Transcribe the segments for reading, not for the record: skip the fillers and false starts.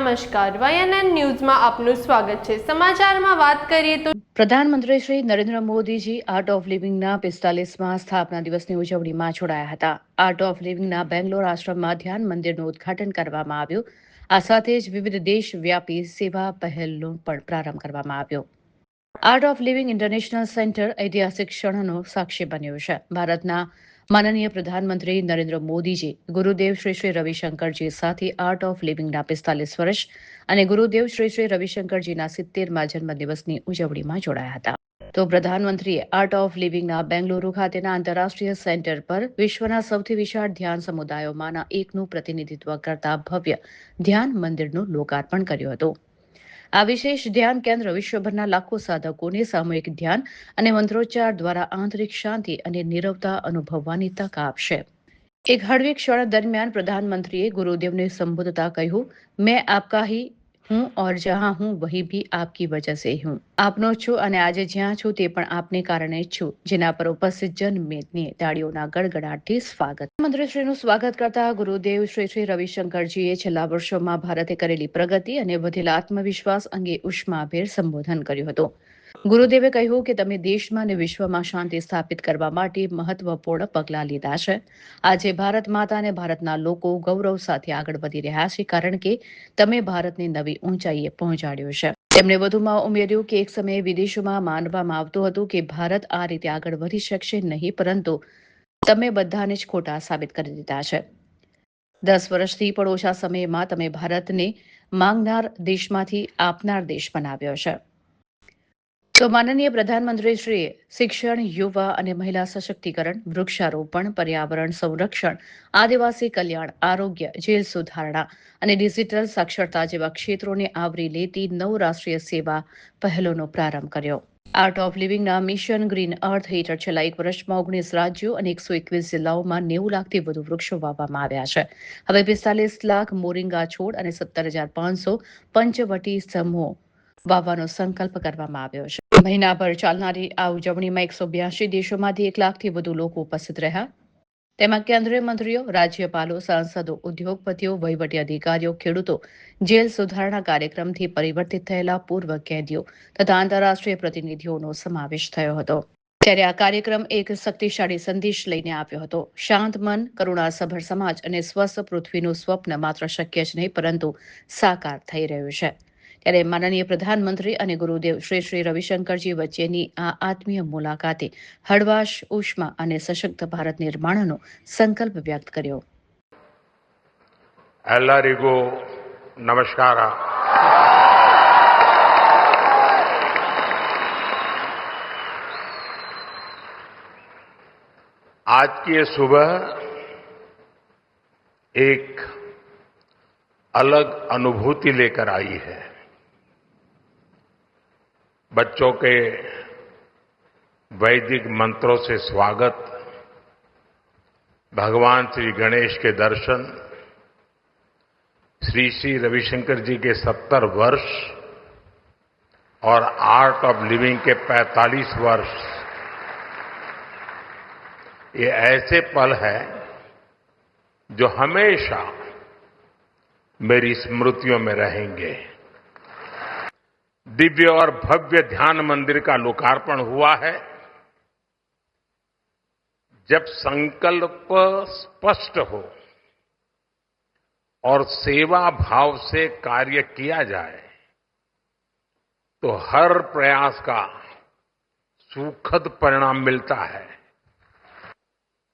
નમસ્કાર, YNN ન્યૂઝમાં આપનું સ્વાગત છે। સમાચારમાં વાત કરીએ તો પ્રધાનમંત્રી શ્રી નરેન્દ્ર મોદીજી આર્ટ ઓફ લિવિંગના 45મા સ્થાપના દિવસની ઉજવણીમાં જોડાયા હતા। આર્ટ ઓફ લિવિંગના બેંગ્લોર આશ્રમમાં ધ્યાન મંદિરનું ઉદ્ઘાટન કરવામાં આવ્યું। આ સાથે જ વિવિધ દેશવ્યાપી સેવા પહેલનો પણ પ્રારંભ કરવામાં આવ્યો। Art of living international centre ઐતિહાસિક ક્ષણોનો સાક્ષી બન્યું છે। ભારતના માનનીય પ્રધાનમંત્રી નરેન્દ્ર મોદીજી ગુરુદેવ શ્રી શ્રી રવિશંકરજી સાથે આર્ટ ઓફ લિવિંગના 45 વર્ષ અને ગુરુદેવ શ્રી શ્રી રવિશંકરજીના 70મા જન્મદિવસની ઉજવણીમાં જોડાયા હતા। તો પ્રધાનમંત્રીએ આર્ટ ઓફ લિવિંગના બેંગલુરુ ખાતેના આંતરરાષ્ટ્રીય સેન્ટર પર વિશ્વના સૌથી વિશાળ ધ્યાન સમુદાયોમાંના એકનું પ્રતિનિધિત્વ કરતા ભવ્ય ધ્યાન મંદિરનું લોકાર્પણ કર્યું હતું। આ વિશેષ ધ્યાન કેન્દ્ર વિશ્વભરના લાખો સાધકોને સામૂહિક ધ્યાન અને મંત્રોચ્ચાર દ્વારા આંતરિક શાંતિ અને નીરવતા અનુભવવાની તક આપશે। એક હળવી ક્ષણ દરમિયાન પ્રધાનમંત્રીએ ગુરુદેવને સંબોધતા કહ્યું, મેં આપકા હી હું ઓર જહાં હું વહી ભી આપકી વજહ સે હું। આપનો છું અને આજે જ્યાં છું તે પણ આપને કારણે છું, જેના પર ઉપસ્થિત જનમેદની તાળીઓના ગડગડાટથી સ્વાગત। મંત્રીશ્રીનું સ્વાગત કરતા ગુરુદેવ શ્રી શ્રી રવિશંકરજીએ છેલ્લા વર્ષોમાં ભારતે કરેલી પ્રગતિ અને વધેલા આત્મવિશ્વાસ અંગે ઉષ્માભેર સંબોધન કર્યું હતું। ગુરુદેવે કહ્યું કે તમે દેશમાં અને વિશ્વમાં શાંતિ સ્થાપિત કરવા માટે મહત્વપૂર્ણ પગલાં લીધા છે। આજે ભારત માતા અને ભારતના લોકો ગૌરવ સાથે આગળ વધી રહ્યા છે, કારણ કે તમે ભારતને નવી ઊંચાઈએ પહોંચાડ્યું છે। તેમણે વધુમાં ઉમેર્યું કે એક સમયે વિદેશોમાં માનવામાં આવતું હતું કે ભારત આ રીતે આગળ વધી શકશે નહીં, પરંતુ તમે બધાને જ ખોટા સાબિત કરી દીધા છે। 10 વર્ષથી પણ ઓછા સમયમાં તમે ભારતને માંગનાર દેશમાંથી આપનાર દેશ બનાવ્યો છે। તો માનનીય પ્રધાનમંત્રીશ્રીએ શિક્ષણ, યુવા અને મહિલા સશક્તિકરણ, વૃક્ષારોપણ, પર્યાવરણ સંરક્ષણ, આદિવાસી કલ્યાણ, આરોગ્ય, જેલ સુધારણા અને ડિજિટલ સાક્ષરતા જેવા ક્ષેત્રોને આવરી લેતી 9 રાષ્ટ્રીય સેવા પહેલોનો પ્રારંભ કર્યો। આર્ટ ઓફ લિવિંગના મિશન ગ્રીન અર્થ હેઠળ છેલ્લા એક વર્ષમાં 19 રાજ્યો અને 121 જિલ્લાઓમાં 90 લાખથી વધુ વૃક્ષો વાવવામાં આવ્યા છે। હવે 45 લાખ મોરિંગા છોડ અને 17,500 પંચવટી સમૂહો વાવવાનો સંકલ્પ કરવામાં આવ્યો છે। મહિનાભર ચાલનારી આ ઉજવણીમાં 182 દેશોમાંથી 1 લાખથી વધુ લોકો ઉપસ્થિત રહ્યા। તેમાં કેન્દ્રીય મંત્રીઓ, રાજ્યપાલો, સાંસદો, ઉદ્યોગપતિઓ, વહીવટી અધિકારીઓ, ખેડૂતો, જેલ સુધારણા કાર્યક્રમથી પરિવર્તિત થયેલા પૂર્વ કેદીઓ તથા આંતરરાષ્ટ્રીય પ્રતિનિધિઓનો સમાવેશ થયો હતો। ત્યારે આ કાર્યક્રમ એક શક્તિશાળી સંદેશ લઈને આવ્યો હતો। શાંત મન, કરુણાસભર સમાજ અને સ્વસ્થ પૃથ્વીનું સ્વપ્ન માત્ર શક્ય જ નહીં, પરંતુ સાકાર થઈ રહ્યું છે। ત્યારે માનનીય પ્રધાનમંત્રી અને ગુરુદેવ શ્રી શ્રી રવિશંકરજી વચ્ચેની આ આત્મીય મુલાકાતે હળવાશ, ઉષ્મા અને સશક્ત ભારત નિર્માણનો સંકલ્પ વ્યક્ત કર્યો। ಎಲ್ಲರಿಗೂ ನಮಸ್ಕಾರ। आज की ये सुबह एक अलग अनुभूति लेकर आई है। बच्चों के वैदिक मंत्रों से स्वागत, भगवान श्री गणेश के दर्शन, श्री श्री रविशंकर जी के 70 वर्ष और आर्ट ऑफ लिविंग के 45 वर्ष, ये ऐसे पल हैं जो हमेशा मेरी स्मृतियों में रहेंगे। दिव्य और भव्य ध्यान मंदिर का लोकार्पण हुआ है। जब संकल्प स्पष्ट हो और सेवा भाव से कार्य किया जाए, तो हर प्रयास का सुखद परिणाम मिलता है।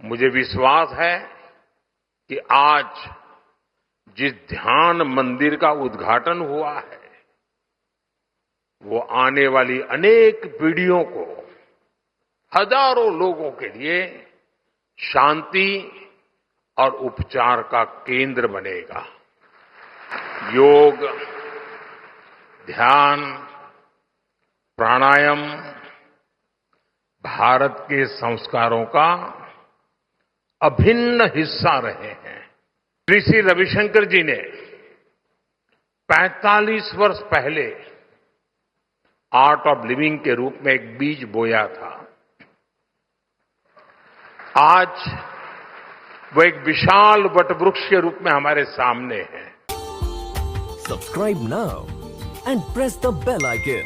मुझे विश्वास है कि आज जिस ध्यान मंदिर का उद्घाटन हुआ है, वो आने वाली अनेक पीढ़ियों को, हजारों लोगों के लिए शांति और उपचार का केंद्र बनेगा। योग, ध्यान, प्राणायाम भारत के संस्कारों का अभिन्न हिस्सा रहे हैं। श्री श्री रविशंकर जी ने 45 वर्ष पहले आर्ट ऑफ लिविंग के रूप में एक बीज बोया था। आज वो एक विशाल वटवृक्ष के रूप में हमारे सामने है। Subscribe now and press the bell icon.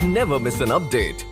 Never miss an update.